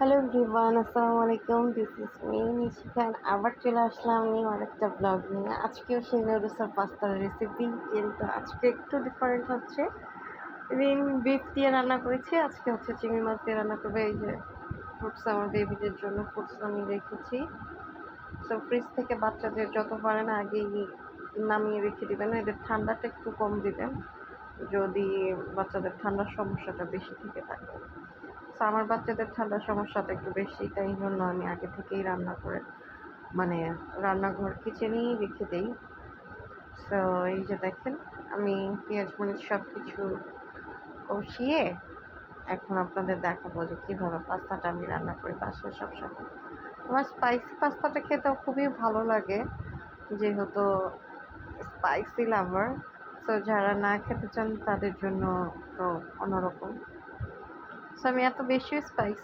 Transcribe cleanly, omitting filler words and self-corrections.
Hello everyone, আসসালামু আলাইকুম। This is me Nishi Khan. আবার চলে আসলাম আমি আরেকটা ব্লগ নিয়ে। আজকেও সেই নুডলস আর পাস্তার রেসিপি, কিন্তু আজকে একটু ডিফারেন্ট হচ্ছে। এদিন বিফ দিয়ে রান্না করেছি, আজকে হচ্ছে চিংড়ি মাছ দিয়ে রান্না করবে। এই যে ফ্রুটস, আমার বেবিদের জন্য ফ্রুটস আমি রেখেছি। সো ফ্রিজ থেকে বাচ্চাদের যত পারেন আগেই নামিয়ে রেখে দিবেন, এদের ঠান্ডাটা একটু কম দিবেন যদি বাচ্চাদের ঠান্ডার সমস্যাটা বেশি থেকে থাকে। তো আমার বাচ্চাদের ঠান্ডার সমস্যাটা একটু বেশি, তাই জন্য আমি আগে থেকেই রান্না করে মানে রান্নাঘর কিচেনেই রেখে দেই। সো এই যে দেখেন, আমি পেঁয়াজ মরিচ সব কিছু কষিয়ে এখন আপনাদের দেখাবো যে কীভাবে পাস্তাটা আমি রান্না করি বাসায় সবসময়। আমার স্পাইসি পাস্তাটা খেতেও খুবই ভালো লাগে, যেহেতু স্পাইসি লাভার। সো যারা না খেতে চান তাদের জন্য তো অন্যরকম। সো আমি এত বেশি স্পাইসি